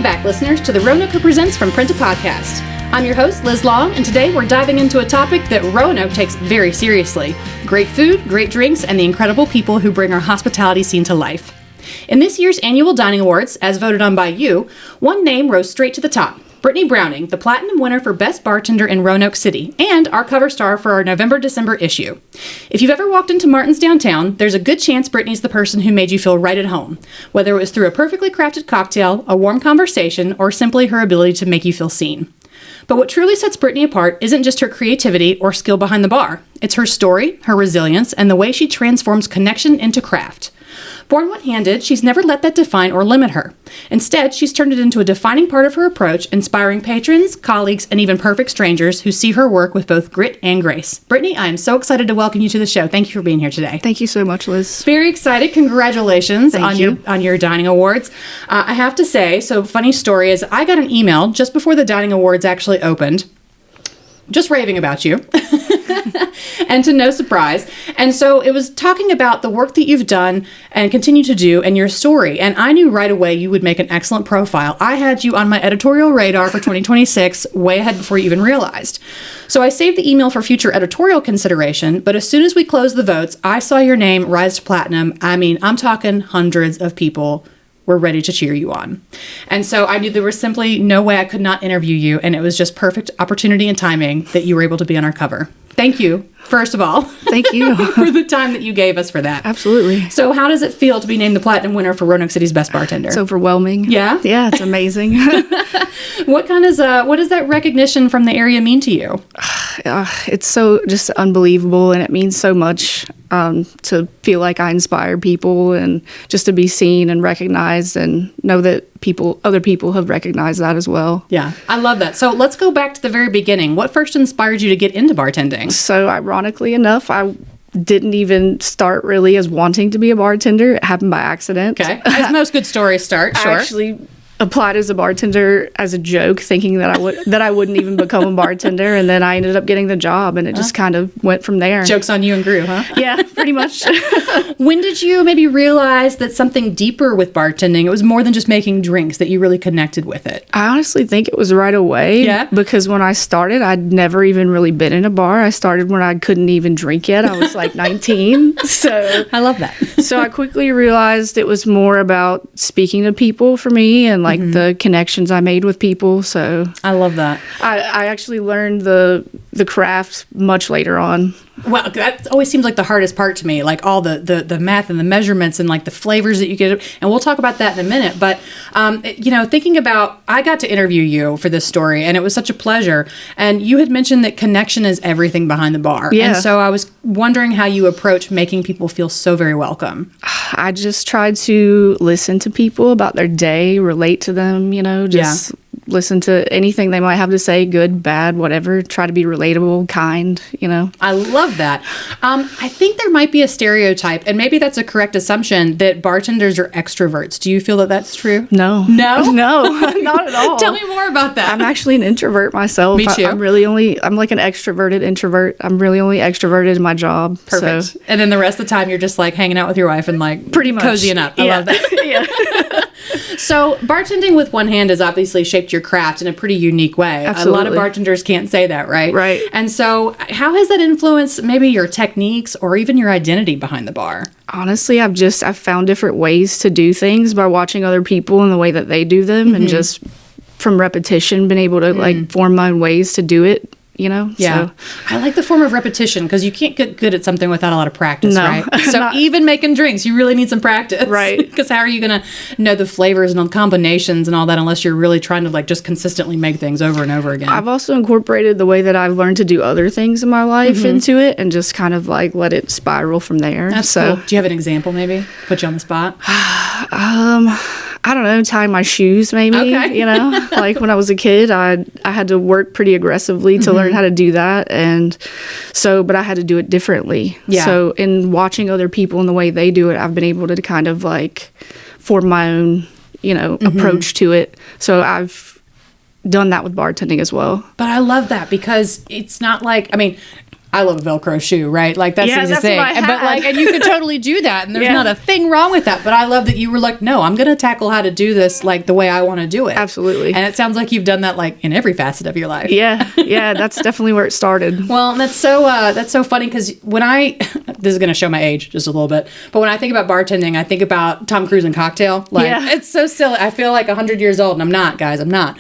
back, listeners, to the Roanoke Presents from Print to Podcast. I'm your host, Liz Long, and today we're diving into a topic that Roanoke takes very seriously: great food, great drinks, and the incredible people who bring our hospitality scene to life. In this year's annual Dining Awards, as voted on by you, one name rose straight to the top: Brittany Browning, the Platinum winner for Best Bartender in Roanoke City, and our cover star for our November-December issue. If you've ever walked into Martin's downtown, there's a good chance Brittany's the person who made you feel right at home, whether it was through a perfectly crafted cocktail, a warm conversation, or simply her ability to make you feel seen. But what truly sets Brittany apart isn't just her creativity or skill behind the bar. It's her story, her resilience, and the way she transforms connection into craft. Born one-handed, she's never let that define or limit her. Instead, she's turned it into a defining part of her approach, inspiring patrons, colleagues, and even perfect strangers who see her work with both grit and grace. Brittany, I am so excited to welcome you to the show. Thank you for being here today. Thank you so much, Liz. Very excited. Congratulations on your Dining Awards. I have to say, so funny story is I got an email just before the Dining Awards actually opened, just raving about you. And to no surprise. And so it was talking about the work that you've done and continue to do and your story. And I knew right away you would make an excellent profile. I had you on my editorial radar for 2026 way ahead before you even realized. So I saved the email for future editorial consideration, but as soon as we closed the votes, I saw your name rise to platinum. I mean, I'm talking hundreds of people were ready to cheer you on. And so I knew there was simply no way I could not interview you, and it was just perfect opportunity and timing that you were able to be on our cover. Thank you, first of all. Thank you. For the time that you gave us for that. Absolutely. So how does it feel to be named the Platinum winner for Roanoke City's Best Bartender? It's overwhelming. Yeah? Yeah, it's amazing. What does that recognition from the area mean to you? It's so just unbelievable, and it means so much to feel like I inspire people and just to be seen and recognized and know that other people have recognized that as well. Yeah, I love that. So let's go back to the very beginning. What first inspired you to get into bartending? So ironically enough, I didn't even start really as wanting to be a bartender. It happened by accident. Okay, as most good stories start, sure. I actually applied as a bartender as a joke, thinking that I wouldn't even become a bartender, and then I ended up getting the job, and it just kind of went from there. Joke's on you and grew, huh? Yeah, pretty much. When did you maybe realize that something deeper with bartending, it was more than just making drinks, that you really connected with it? I honestly think it was right away. Yeah. Because when I started, I'd never even really been in a bar. I started when I couldn't even drink yet. I was like 19. So I love that. So I quickly realized it was more about speaking to people for me and like the connections I made with people. So I love that. I actually learned the craft much later on. Well, that always seems like the hardest part to me, like all the math and the measurements and like the flavors that you get. And we'll talk about that in a minute. But, thinking about, I got to interview you for this story, and it was such a pleasure. And you had mentioned that connection is everything behind the bar. Yeah. And so I was wondering how you approach making people feel so very welcome. I just tried to listen to people about their day, relate to them, listen to anything they might have to say, good, bad, whatever. Try to be relatable, kind, I love that. I think there might be a stereotype, and maybe that's a correct assumption, that bartenders are extroverts. Do you feel that that's true? No. No? No, not at all. Tell me more about that. I'm actually an introvert myself. Me too. I'm like an extroverted introvert. I'm really only extroverted in my job. Perfect. So. And then the rest of the time, you're just like hanging out with your wife and like pretty much cozying up. I love that. Yeah. So bartending with one hand has obviously shaped your craft in a pretty unique way. Absolutely. A lot of bartenders can't say that, right? Right. And so how has that influenced maybe your techniques or even your identity behind the bar? Honestly, I've found different ways to do things by watching other people and the way that they do them, and just from repetition been able to like form my own ways to do it. Yeah. So. I like the form of repetition, because you can't get good at something without a lot of practice, no, right? So even making drinks, you really need some practice. Right. Because how are you going to know the flavors and the combinations and all that unless you're really trying to like just consistently make things over and over again? I've also incorporated the way that I've learned to do other things in my life into it, and just kind of like let it spiral from there. That's cool. Do you have an example maybe? Put you on the spot? I don't know, tying my shoes maybe, Okay. Like when I was a kid, I had to work pretty aggressively to learn how to do that. And so, but I had to do it differently. Yeah. So in watching other people and the way they do it, I've been able to kind of like form my own, approach to it. So I've done that with bartending as well. But I love that, because it's not like, I love a Velcro shoe, right? Like that's the easy thing. But like, and you could totally do that, and there's not a thing wrong with that. But I love that you were like, no, I'm going to tackle how to do this like the way I want to do it. Absolutely. And it sounds like you've done that like in every facet of your life. Yeah, that's definitely where it started. Well, and that's so funny because when this is going to show my age just a little bit, but when I think about bartending, I think about Tom Cruise and Cocktail. Like, it's so silly. I feel like 100 years old, and I'm not, guys. I'm not.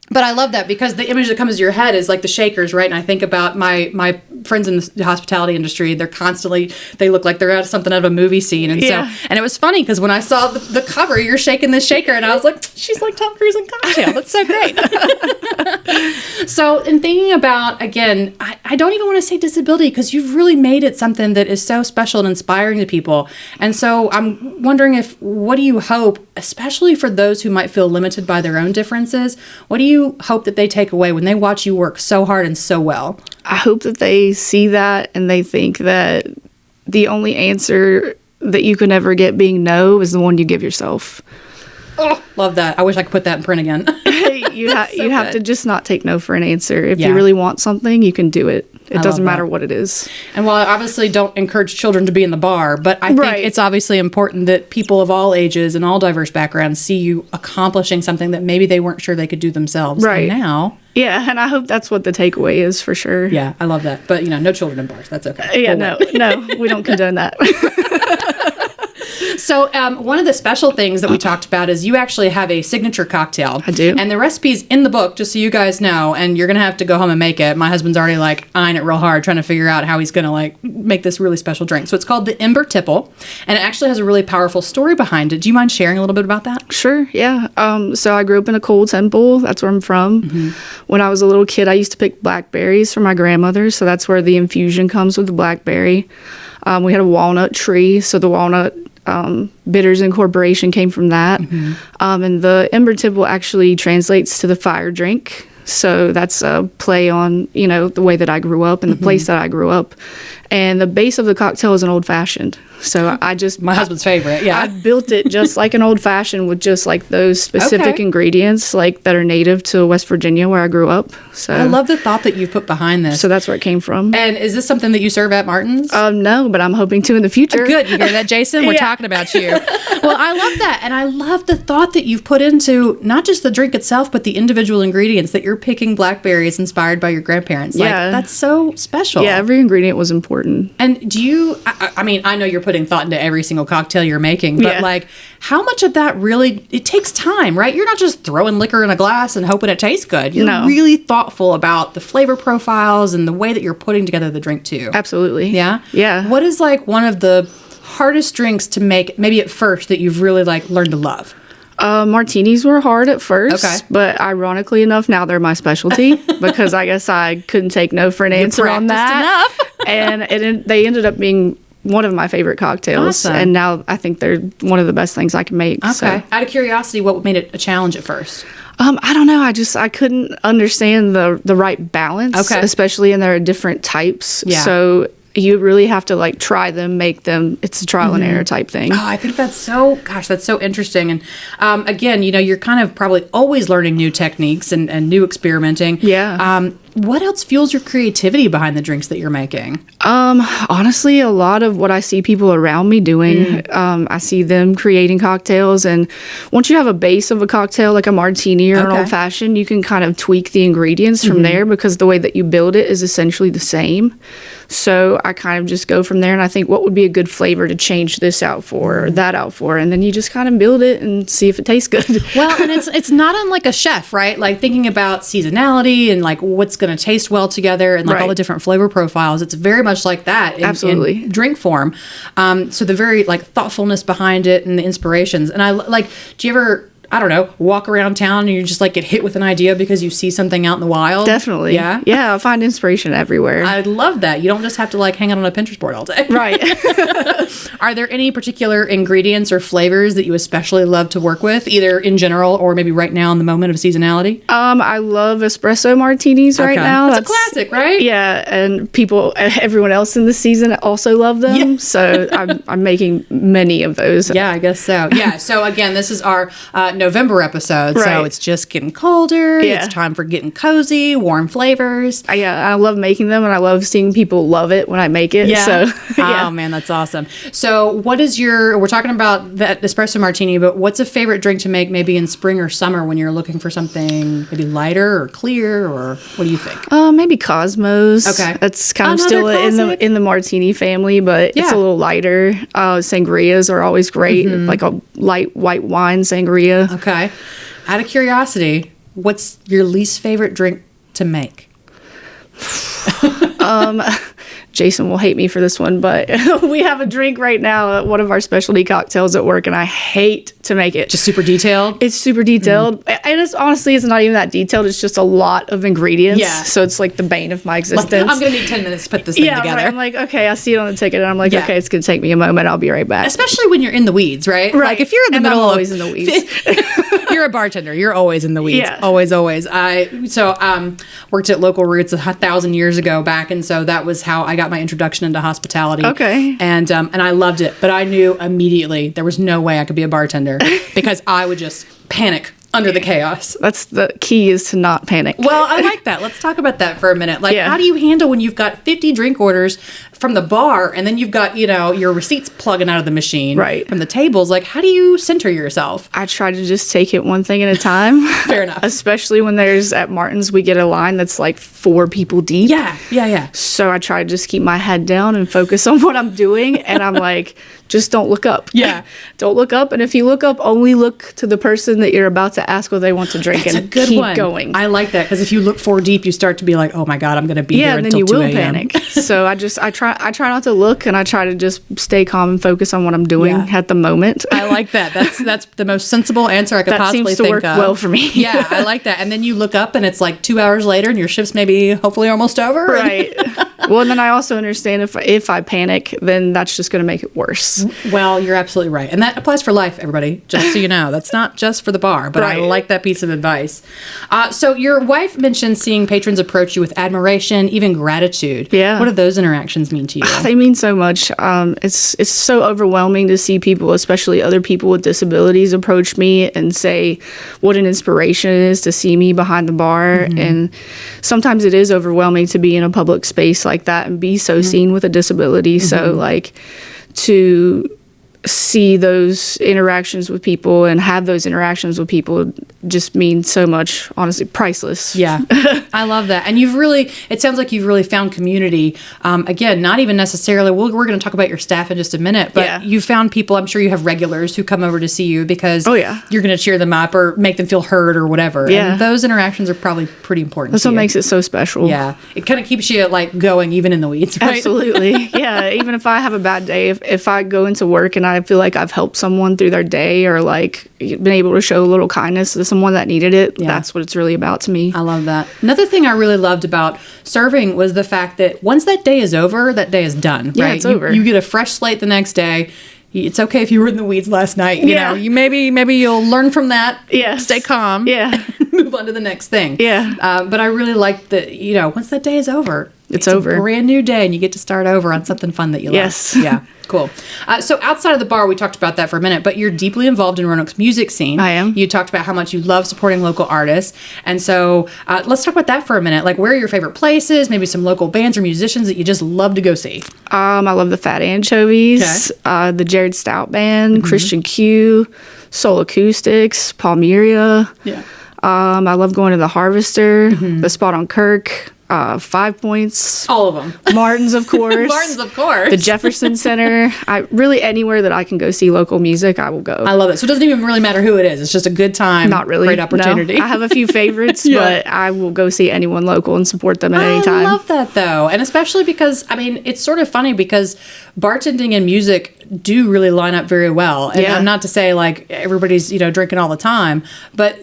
But I love that because the image that comes to your head is like the shakers, right? And I think about my friends in the hospitality industry. They look like they're out of something out of a movie scene. And and it was funny because when I saw the cover, you're shaking this shaker, and I was like, she's like Tom Cruise in Cocktail. That's so great. So in thinking about, again, I don't even want to say disability because you've really made it something that is so special and inspiring to people. And so I'm wondering what do you hope, especially for those who might feel limited by their own differences, what do you hope that they take away when they watch you work so hard and so well? I hope that they see that and they think that the only answer that you can ever get being no is the one you give yourself. Oh, love that. I wish I could put that in print again. You have to just not take no for an answer. If you really want something, you can do it. It doesn't matter what it is. And while I obviously don't encourage children to be in the bar, but I think it's obviously important that people of all ages and all diverse backgrounds see you accomplishing something that maybe they weren't sure they could do themselves. Right. And now... Yeah, and I hope that's what the takeaway is for sure. Yeah, I love that. But, no children in bars. That's okay. Yeah, no, we don't condone that. So one of the special things that we talked about is you actually have a signature cocktail. I do. And the recipe's in the book, just so you guys know, and you're going to have to go home and make it. My husband's already like eyeing it real hard, trying to figure out how he's going to like make this really special drink. So it's called the Ember Tipple, and it actually has a really powerful story behind it. Do you mind sharing a little bit about that? Sure, yeah. So I grew up in a coal temple. That's where I'm from. Mm-hmm. When I was a little kid, I used to pick blackberries for my grandmother, so that's where the infusion comes with the blackberry. We had a walnut tree, so the walnut bitters incorporation came from that. Mm-hmm. And the Ember Tipple actually translates to the fire drink. So that's a play on, the way that I grew up and the place that I grew up. And the base of the cocktail is an old-fashioned. So my husband's favorite, yeah. I built it just like an old-fashioned with just like those specific ingredients like that are native to West Virginia where I grew up. So I love the thought that you put behind this. So that's where it came from. And is this something that you serve at Martin's? No, but I'm hoping to in the future. Good. You hear that, Jason? We're talking about you. Well, I love that. And I love the thought that you've put into not just the drink itself, but the individual ingredients, that you're picking blackberries inspired by your grandparents. Yeah. That's so special. Yeah, every ingredient was important. And do you, I mean, I know you're putting thought into every single cocktail you're making, but like, how much of that really, it takes time, right? You're not just throwing liquor in a glass and hoping it tastes good. You're really thoughtful about the flavor profiles and the way that you're putting together the drink too. Absolutely. Yeah? Yeah. What is like one of the hardest drinks to make, maybe at first, that you've really like learned to love? Martinis were hard at first, but ironically enough, now they're my specialty because I guess I couldn't take no for an answer on that. And they ended up being one of my favorite cocktails. Awesome. And now I think they're one of the best things I can make. Okay. So. Out of curiosity, what made it a challenge at first? I don't know. I couldn't understand the right balance, especially in their different types. Yeah. So you really have to like try them, make them. It's a trial and error type thing. Oh, I think that's so interesting. And again, you're kind of probably always learning new techniques and new experimenting. Yeah. What else fuels your creativity behind the drinks that you're making? Honestly, a lot of what I see people around me doing, I see them creating cocktails. And once you have a base of a cocktail, like a martini or an old fashioned, you can kind of tweak the ingredients from there because the way that you build it is essentially the same. So I kind of just go from there and I think what would be a good flavor to change this out for or that out for. And then you just kind of build it and see if it tastes good. Well, and it's not unlike a chef, right? Like thinking about seasonality and like what's going to taste well together and like all the different flavor profiles. It's very much like that in drink form. So the very like thoughtfulness behind it and the inspirations. And I like, do you ever, I don't know, walk around town and you just like get hit with an idea because you see something out in the wild? Definitely. Yeah? Yeah, I find inspiration everywhere. I love that. You don't just have to like hang out on a Pinterest board all day. Right. Are there any particular ingredients or flavors that you especially love to work with, either in general or maybe right now in the moment of seasonality? I love espresso martinis right now. That's a classic, right? Yeah, and everyone else in the season also love them. Yeah. So I'm making many of those. Yeah, I guess so. Yeah. So again, this is our November episode, so Right. it's just getting colder. Yeah. It's time for getting cozy, warm flavors. I love making them, and I love seeing people love it when I make it. Yeah. So, yeah. Oh man, that's awesome. So what is we're talking about that espresso martini, but what's a favorite drink to make maybe in spring or summer when you're looking for something maybe lighter or clear, or what do you think? Maybe Cosmos. Okay. That's kind of Another still classic. in the martini family, but it's Yeah. a little lighter. Sangrias are always great, like a light white wine sangria. Okay. Out of curiosity, what's your least favorite drink to make? Jason will hate me for this one, but we have a drink right now, one of our specialty cocktails at work, and I hate to make it. Just super detailed? It's super detailed, and it's not even that detailed. It's just a lot of ingredients. Yeah. So it's like the bane of my existence. I'm going to need 10 minutes to put this thing together. Right. I'm like, okay, I see it on the ticket, and I'm like, Yeah. okay, it's going to take me a moment. I'll be right back. Especially when you're in the weeds, right? Right. Like if you're in the And middle I'm of always in the weeds. You're a bartender. You're always in the weeds. Yeah. Always. I worked at Local Roots 1,000 years ago back, and so that was how I got my introduction into hospitality. Okay. And I loved it, but I knew immediately there was no way I could be a bartender because I would just panic under the chaos. That's the key, is to not panic. Well, I like that. Let's talk about that for a minute. Like, Yeah. how do you handle when you've got 50 drink orders from the bar and then you've got, your receipts plugging out of the machine Right. from the tables? Like, how do you center yourself? I try to just take it one thing at a time. Fair enough. Especially when at Martin's, we get a line that's like 4 people deep. Yeah. So I try to just keep my head down and focus on what I'm doing. And I'm like, just don't look up. Yeah. Don't look up. And if you look up, only look to the person that you're about to ask what they want to drink. That's and a good keep one. going. I like that, because if you look 4 deep, you start to be like, oh my God, I'm going to be here and until then 2 you will a.m. panic. So I try not to look, and I try to just stay calm and focus on what I'm doing at the moment. I like that. That's the most sensible answer I could That possibly seems to think work of. well for me. Yeah, I like that. And then you look up and it's like 2 hours later and your shift's maybe hopefully almost over. Right. Well, and then I also understand if I panic, then that's just going to make it worse. Well, you're absolutely right. And that applies for life, everybody, just so you know. That's not just for the bar, but I Right. like that piece of advice. So your wife mentioned seeing patrons approach you with admiration, even gratitude. Yeah. What do those interactions mean to you? They mean so much. It's so overwhelming to see people, especially other people with disabilities, approach me and say what an inspiration it is to see me behind the bar. Mm-hmm. And sometimes it is overwhelming to be in a public space like that and be so seen with a disability. So like to see those interactions with people and have those interactions with people just means so much, honestly, priceless. Yeah, I love that. And it sounds like you've really found community. Again, not even necessarily, we're going to talk about your staff in just a minute, but Yeah. you found people, I'm sure you have regulars who come over to see you because Oh, yeah. you're going to cheer them up or make them feel heard or whatever. Yeah. And those interactions are probably pretty important That's to what you. makes it so special. Yeah, it kind of keeps you like going even in the weeds, right? Absolutely. Yeah. Even if I have a bad day, if I go into work and I feel like I've helped someone through their day or like been able to show a little kindness to someone that needed it, Yeah. that's what it's really about to me. I love that. Another thing I really loved about serving was the fact that once that day is over, that day is done. Yeah, right? it's over. You get a fresh slate the next day. It's okay if you were in the weeds last night. You Yeah. know, you maybe you'll learn from that. Yes. Stay calm. Yeah. Move on to the next thing. Yeah. But I really like that. Once that day is over, It's over. A brand new day, and you get to start over on something fun that you Yes. love. Yeah. Cool. So outside of the bar, we talked about that for a minute, but you're deeply involved in Roanoke's music scene. I am. You talked about how much you love supporting local artists. And so let's talk about that for a minute. Like, where are your favorite places? Maybe some local bands or musicians that you just love to go see. I love the Fat Anchovies, the Jared Stout Band, Christian Q, Soul Acoustics, Palmyra. Yeah. I love going to the Harvester, the Spot on Kirk, 5 Points, All of them. Martin's, of course. Martin's, of course. The Jefferson Center. Really anywhere that I can go see local music, I will go. I love it. So it doesn't even really matter who it is. It's just a good time. Not really. Great opportunity. No. I have a few favorites, Yeah. but I will go see anyone local and support them at any time. I love that, though. And especially because, it's sort of funny because bartending and music do really line up very well. And Yeah. I'm not to say, like, everybody's, drinking all the time, but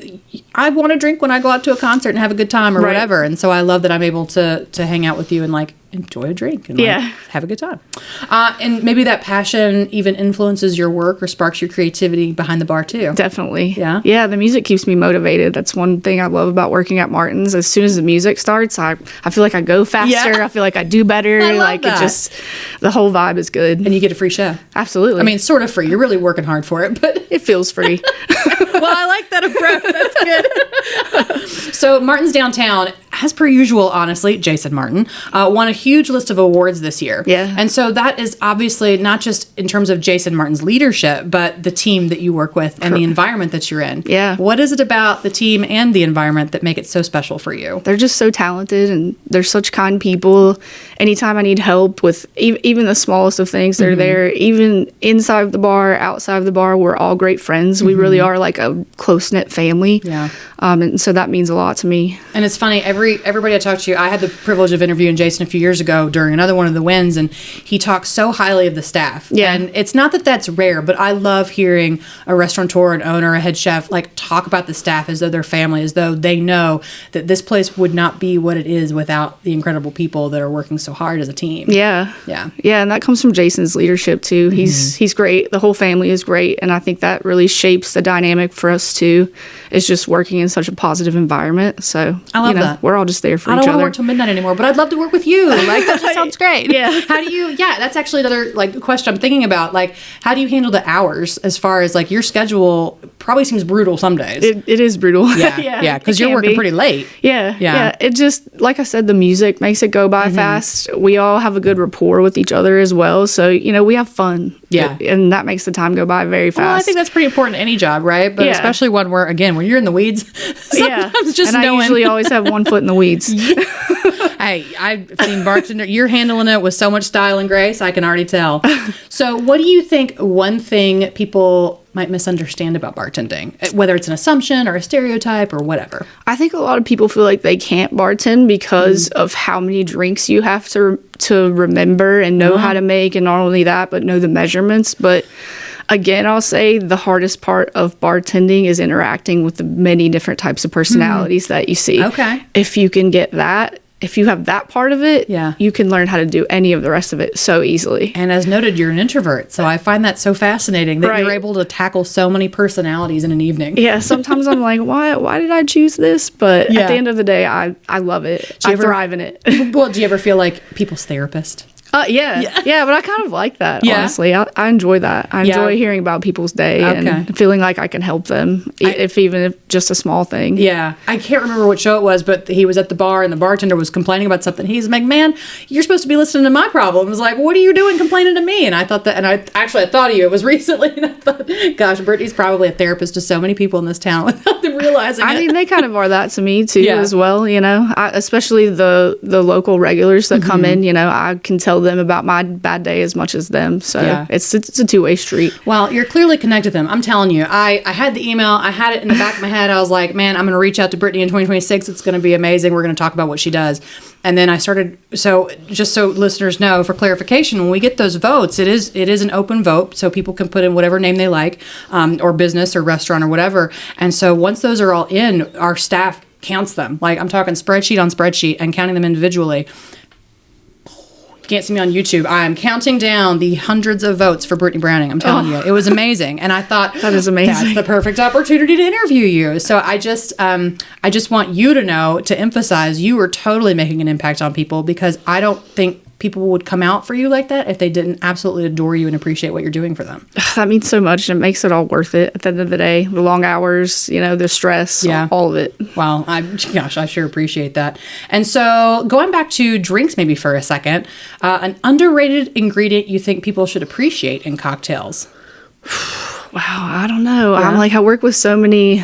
I want to drink when I go out to a concert and have a good time or Right. whatever. And so I love that I'm able to hang out with you and, like, enjoy a drink and Yeah. have a good time. And maybe that passion even influences your work or sparks your creativity behind the bar, too. Definitely. Yeah? Yeah, the music keeps me motivated. That's one thing I love about working at Martin's. As soon as the music starts, I feel like I go faster. Yeah. I feel like I do better. I love like that. the whole vibe is good. And you get a free show. Absolutely. Sort of free. You're really working hard for it, but it feels free. Well, I like that approach. That's good. So Martin's Downtown, as per usual, honestly, Jason Martin, won a huge list of awards this year. Yeah. And so that is obviously not just in terms of Jason Martin's leadership, but the team that you work with and the environment that you're in. Yeah. What is it about the team and the environment that make it so special for you? They're just so talented, and they're such kind people. Anytime I need help with even the smallest of things, they're there. Even inside of the bar, outside of the bar, we're all great friends. We really are like a close-knit family. Yeah. And so that means a lot to me. And it's funny, everybody I talked to, I had the privilege of interviewing Jason a few years ago during another one of the wins, and he talks so highly of the staff. Yeah. And it's not that that's rare, but I love hearing a restaurateur, an owner, a head chef, like talk about the staff as though they're family, as though they know that this place would not be what it is without the incredible people that are working so hard as a team. Yeah. Yeah. Yeah, and that comes from Jason's leadership too. He's great. The whole family is great, and I think that really shapes the dynamic for us too. Is just working in such a positive environment. So I love that. We're all just there for I each don't want other. to work till midnight anymore, but I'd love to work with you. Like, that just sounds great. Yeah. How do you, that's actually another like question I'm thinking about. Like, how do you handle the hours as far as like your schedule probably seems brutal some days? It is brutal. Yeah. Yeah. Because you're working pretty late. Yeah. It just, like I said, the music makes it go by fast. We all have a good rapport with each other as well. So, we have fun. Yeah. And that makes the time go by very fast. Well, I think that's pretty important in any job, right? But especially one where, again, when you're in the weeds, sometimes just and knowing. I usually always have one foot in the weeds. Hey, I've seen Bartender. You're handling it with so much style and grace. I can already tell. So what do you think one thing people might misunderstand about bartending, whether it's an assumption or a stereotype or whatever? I think a lot of people feel like they can't bartend because of how many drinks you have to remember and know how to make, and not only that, but know the measurements. But again, I'll say the hardest part of bartending is interacting with the many different types of personalities that you see. Okay. If you can get that, if you have that part of it, you can learn how to do any of the rest of it so easily. And as noted, you're an introvert, so I find that so fascinating that you're able to tackle so many personalities in an evening. Yeah, sometimes I'm like, why did I choose this? But at the end of the day, I love it. I thrive in it. Well, do you ever feel like people's therapist? Yeah, but I kind of like that, honestly. I enjoy that. I enjoy hearing about people's day and feeling like I can help them, even if just a small thing. Yeah. I can't remember what show it was, but he was at the bar and the bartender was complaining about something. He's like, man, you're supposed to be listening to my problems. Like, what are you doing complaining to me? And I thought that, and I thought of you. It was recently, and I thought, gosh, Brittany's probably a therapist to so many people in this town without them realizing it. I mean, they kind of are that to me, too, as well, especially the local regulars that come in, I can tell them about my bad day as much as them. So it's a two-way street. Well, you're clearly connected to them. I'm telling you, I had the email. I had it in the back of my head. I was like, man, I'm going to reach out to Brittany in 2026. It's going to be amazing. We're going to talk about what she does. And then I started, so just so listeners know, for clarification, when we get those votes, it is an open vote, so people can put in whatever name they like, or business or restaurant or whatever. And so once those are all in, our staff counts them. Like, I'm talking spreadsheet on spreadsheet and counting them individually. You can't see me on YouTube. I am counting down the hundreds of votes for Brittany Browning. I'm telling you, it was amazing, and I thought that is amazing. That's the perfect opportunity to interview you. So I just want you to know, to emphasize, you are totally making an impact on people, because I don't think people would come out for you like that if they didn't absolutely adore you and appreciate what you're doing for them. That means so much, and it makes it all worth it at the end of the day. The long hours, the stress, all of it. Well, I sure appreciate that. And so going back to drinks maybe for a second, an underrated ingredient you think people should appreciate in cocktails? Wow, I don't know. I'm like, I work with so many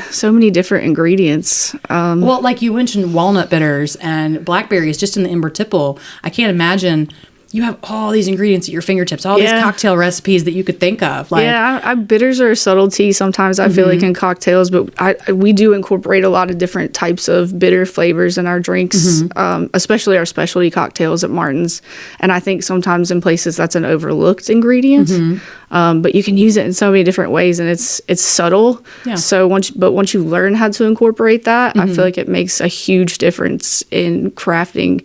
different ingredients. Well, like you mentioned walnut bitters and blackberries just in the Ember Tipple. I can't imagine you have all these ingredients at your fingertips, all these cocktail recipes that you could think of. Like, bitters are a subtlety sometimes, I feel like, in cocktails, but we do incorporate a lot of different types of bitter flavors in our drinks, especially our specialty cocktails at Martin's. And I think sometimes in places that's an overlooked ingredient, but you can use it in so many different ways, and it's subtle. Yeah. So once you learn how to incorporate that, I feel like it makes a huge difference in crafting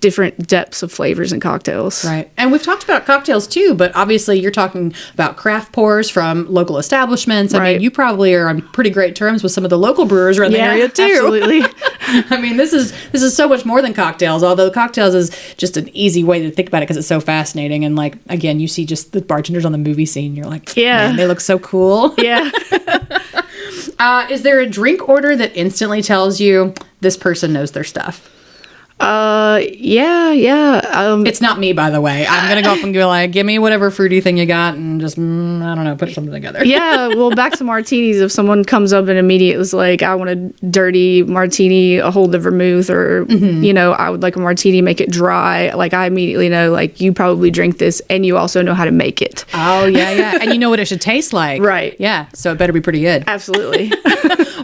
different depths of flavors in cocktails. Right. And we've talked about cocktails too, but obviously you're talking about craft pours from local establishments. I mean, you probably are on pretty great terms with some of the local brewers around the area too. Absolutely. I mean, this is so much more than cocktails, although cocktails is just an easy way to think about it because it's so fascinating. And like, again, you see just the bartenders on the movie scene. You're like, man, they look so cool. Yeah. Is there a drink order that instantly tells you this person knows their stuff? Yeah. It's not me, by the way. I'm going to go up and go like, give me whatever fruity thing you got and just, I don't know, put something together. Yeah, well, back to martinis. If someone comes up and immediately is like, I want a dirty martini, a hold of vermouth, or, I would like a martini, make it dry. Like, I immediately know, like, you probably drink this and you also know how to make it. Oh, yeah. And you know what it should taste like. Right. Yeah, so it better be pretty good. Absolutely.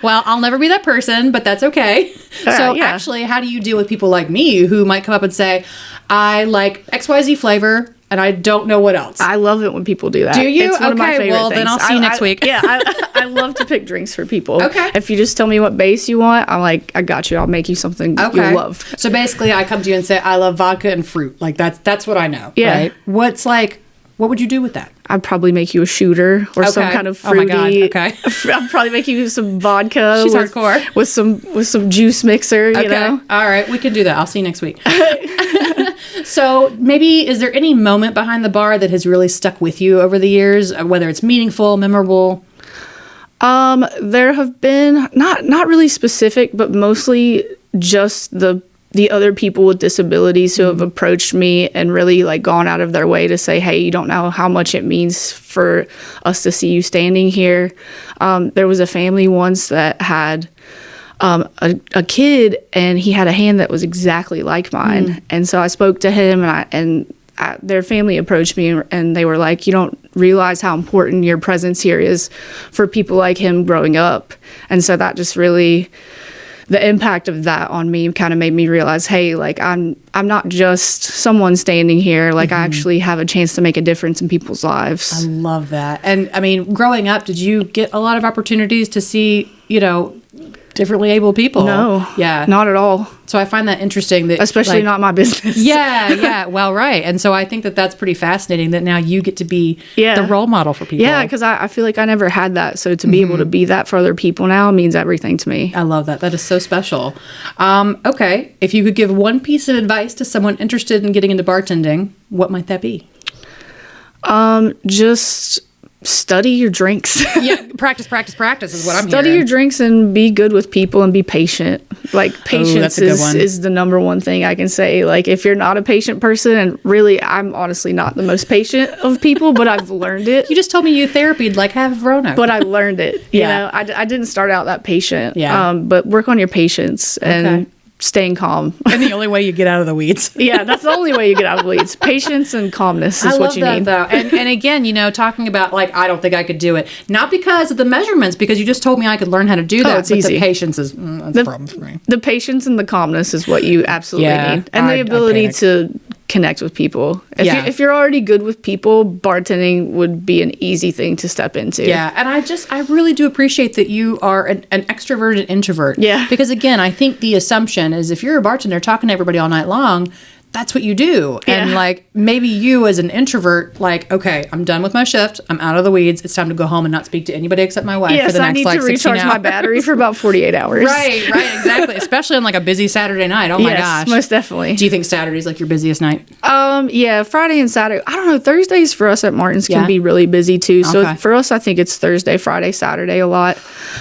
Well, I'll never be that person, but that's okay. Actually, how do you deal with people like me who might come up and say, I like XYZ flavor and I don't know what else? I love it when people do that. Do you? It's one of my favorite things. Then I'll see you next week. I love to pick drinks for people. Okay. If you just tell me what base you want, I'm like, I got you. I'll make you something you'll love. So basically, I come to you and say, I love vodka and fruit. Like, that's what I know. Yeah. Right? What would you do with that? I'd probably make you a shooter or some kind of fruity. Oh my God. Okay. I'd probably make you some vodka. She's hardcore. With some juice mixer, you know? All right. We can do that. I'll see you next week. So maybe, is there any moment behind the bar that has really stuck with you over the years, whether it's meaningful, memorable? There have been, not really specific, but mostly just the other people with disabilities who have approached me and really like gone out of their way to say, hey, you don't know how much it means for us to see you standing here. There was a family once that had a kid and he had a hand that was exactly like mine. And so I spoke to him and their family approached me and they were like, you don't realize how important your presence here is for people like him growing up. And so that just really, the impact of that on me kind of made me realize, hey, like I'm not just someone standing here. Like I actually have a chance to make a difference in people's lives. I love that. And I mean, growing up, did you get a lot of opportunities to see, differently able people? No. Yeah. Not at all. So I find that interesting. That especially not my business. Yeah. Well, right. And so I think that that's pretty fascinating that now you get to be the role model for people. Yeah, because I feel like I never had that. So to be able to be that for other people now means everything to me. I love that. That is so special. Okay. If you could give one piece of advice to someone interested in getting into bartending, what might that be? Just study your drinks. Yeah, practice is what I'm hearing. Study your drinks and be good with people and be patient. Like patience is the number one thing I can say. Like if you're not a patient person, and really I'm honestly not the most patient of people, but I've learned it. You just told me you therapied like half Roanoke. But I learned it. You know, I didn't start out that patient. Yeah. But work on your patience and staying calm. And the only way you get out of the weeds. Yeah, that's the only way you get out of the weeds. Patience and calmness is what you need. I love that, though. And again, talking about, like, I don't think I could do it. Not because of the measurements, because you just told me I could learn how to do that. It's easy. The patience is, that's the problem for me. The patience and the calmness is what you absolutely need. And the ability to connect with people. If you're already good with people, bartending would be an easy thing to step into. Yeah, and I really do appreciate that you are an extroverted introvert. Yeah. Because again, I think the assumption is if you're a bartender talking to everybody all night long, that's what you do. Yeah. And like maybe you as an introvert, like, okay, I'm done with my shift. I'm out of the weeds. It's time to go home and not speak to anybody except my wife for the next I need to recharge my battery for about 48 hours. Right, exactly. Especially on like a busy Saturday night. Oh my gosh. Most definitely. Do you think Saturday's like your busiest night? Yeah, Friday and Saturday. I don't know. Thursdays for us at Martin's can be really busy too. So for us, I think it's Thursday, Friday, Saturday a lot.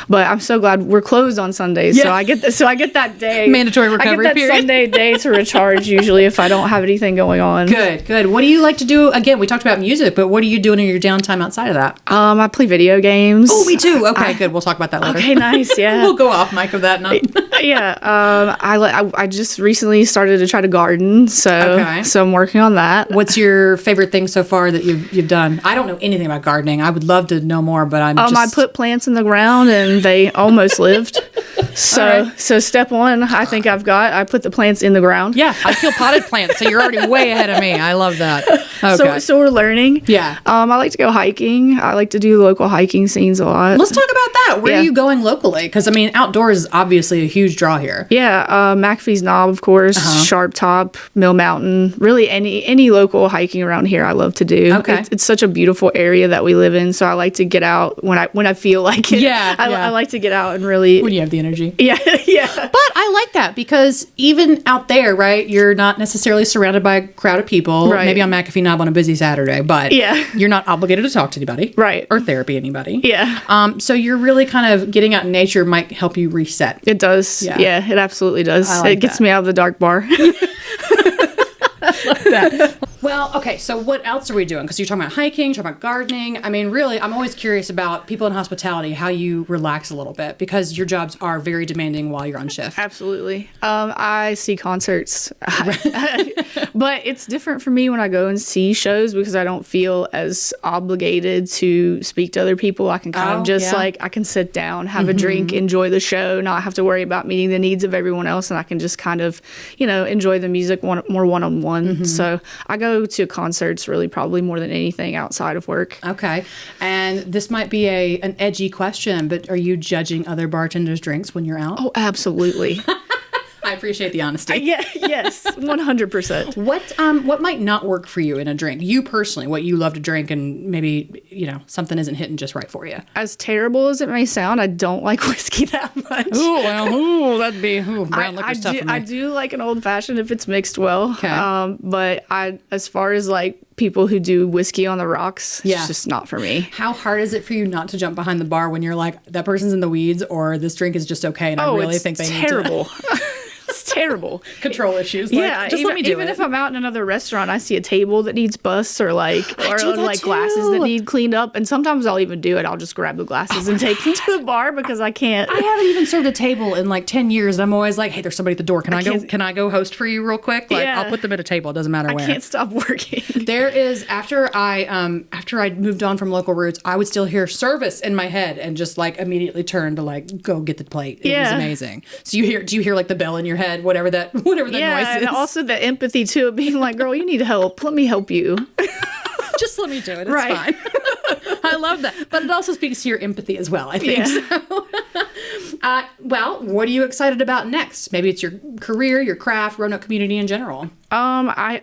But I'm so glad we're closed on Sundays. Yeah. So I get that day. Mandatory recovery I get that period. Sunday day to recharge usually if I don't have anything going on. Good. What do you like to do? Again, we talked about music, but what are you doing in your downtime outside of that? I play video games. Oh, me too. Okay, good. We'll talk about that later. Okay, nice. Yeah. We'll go off mic of that. Yeah. I just recently started to try to garden, so I'm working on that. What's your favorite thing so far that you've done? I don't know anything about gardening. I would love to know more, but I put plants in the ground and they almost lived. So step one, I think I put the plants in the ground. Yeah, I feel potted plants, so you're already way ahead of me. I love that. Okay. So we're learning. Yeah. I like to go hiking. I like to do local hiking scenes a lot. Let's talk about that. Where are you going locally? Because I mean, outdoors is obviously a huge draw here. Yeah, McAfee's Knob, of course, Sharp Top, Mill Mountain. Really, any local hiking around here, I love to do. Okay. It's such a beautiful area that we live in, so I like to get out when I feel like it. Yeah. I like to get out and really when you have the energy. Yeah. But I like that because even out there, right? You're not necessarily necessarily surrounded by a crowd of people. Right. Maybe on McAfee Knob on a busy Saturday, but you're not obligated to talk to anybody. Right. Or therapy anybody. Yeah. So you're really kind of getting out in nature might help you reset. It does. Yeah, it absolutely does. It gets me out of the dark bar. I love that. Well, okay, so what else are we doing? Because you're talking about hiking, you're talking about gardening. I mean, really, I'm always curious about people in hospitality, how you relax a little bit, because your jobs are very demanding while you're on shift. Absolutely. I see concerts, but it's different for me when I go and see shows because I don't feel as obligated to speak to other people. I can kind of just I can sit down, have a drink, enjoy the show, not have to worry about meeting the needs of everyone else, and I can just kind of, enjoy the music more one-on-one. So I go to concerts really probably more than anything outside of work. Okay. And this might be an edgy question, but are you judging other bartenders' drinks when you're out? Oh, absolutely. I appreciate the honesty. Yes, 100%. What might not work for you in a drink? You personally, what you love to drink, and maybe something isn't hitting just right for you. As terrible as it may sound, I don't like whiskey that much. That'd be brown liquor's tough for me. I do like an old fashioned if it's mixed well. Okay. But as far as like people who do whiskey on the rocks, it's just not for me. How hard is it for you not to jump behind the bar when you're like, that person's in the weeds, or this drink is just okay and I really think they need to... It's terrible. Control issues. Just let me do it. Even if I'm out in another restaurant, I see a table that needs busts or glasses that need cleaned up. And sometimes I'll even do it. I'll just grab the glasses and take them to the bar because I can't. I haven't even served a table in like 10 years. And I'm always like, hey, there's somebody at the door. Can I go host for you real quick? Like I'll put them at a table. It doesn't matter where. I can't stop working. There is, after I moved on from local roots, I would still hear service in my head and just like immediately turn to like, go get the plate. It was amazing. So do you hear like the bell in your head, whatever that noise is? And also the empathy too, of being like, girl, you need help. Let me help you. Just let me do it. It's fine. I love that. But it also speaks to your empathy as well, I think. So. Well, what are you excited about next? Maybe it's your career, your craft, Roanoke community in general. I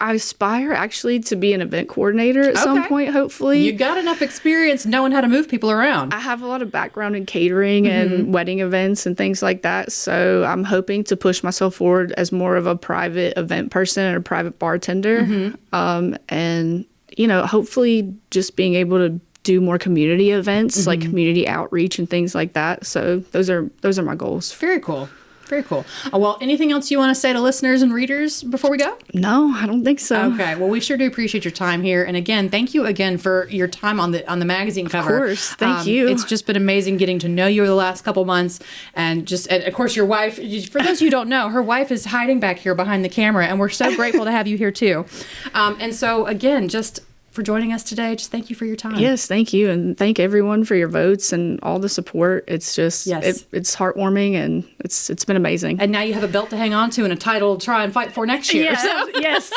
aspire actually to be an event coordinator at some point, hopefully. You got enough experience knowing how to move people around. I have a lot of background in catering and wedding events and things like that. So I'm hoping to push myself forward as more of a private event person and a private bartender. And, hopefully just being able to do more community events, like community outreach and things like that. So those are my goals. Very cool. Very cool. Well, anything else you want to say to listeners and readers before we go? No, I don't think so. Okay. Well, we sure do appreciate your time here. And again, thank you again for your time on the magazine cover. Of course. Thank you. It's just been amazing getting to know you over the last couple months. And of course, your wife, for those of you who don't know, her wife is hiding back here behind the camera. And we're so grateful to have you here too. And so again, just for joining us today. Just thank you for your time. Yes, thank you. And thank everyone for your votes and all the support. It's just, it's heartwarming and it's been amazing. And now you have a belt to hang on to and a title to try and fight for next year. Yes.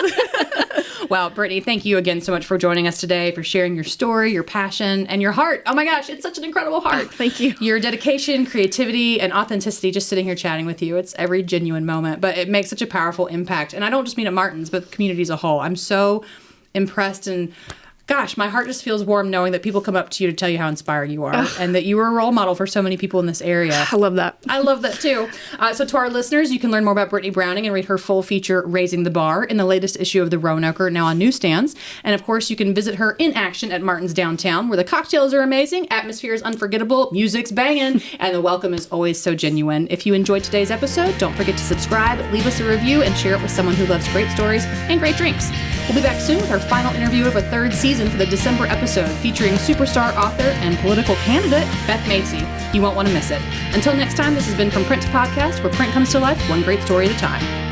Well, Brittany, thank you again so much for joining us today, for sharing your story, your passion, and your heart. Oh my gosh, it's such an incredible heart. Thank you. Your dedication, creativity, and authenticity, just sitting here chatting with you. It's every genuine moment, but it makes such a powerful impact. And I don't just mean at Martin's, but the community as a whole. I'm so impressed, and gosh, my heart just feels warm knowing that people come up to you to tell you how inspiring you are and that you are a role model for so many people in this area. I love that. I love that too. So to our listeners, you can learn more about Brittany Browning and read her full feature, Raising the Bar, in the latest issue of the Roanoker, now on newsstands. And of course, you can visit her in action at Martin's Downtown, where the cocktails are amazing, atmosphere is unforgettable, music's banging, and the welcome is always so genuine. If you enjoyed today's episode, don't forget to subscribe, leave us a review, and share it with someone who loves great stories and great drinks. We'll be back soon with our final interview of our third season for the December episode, featuring superstar author and political candidate Beth Macy. You won't want to miss it. Until next time, this has been From Print to Podcast, where print comes to life one great story at a time.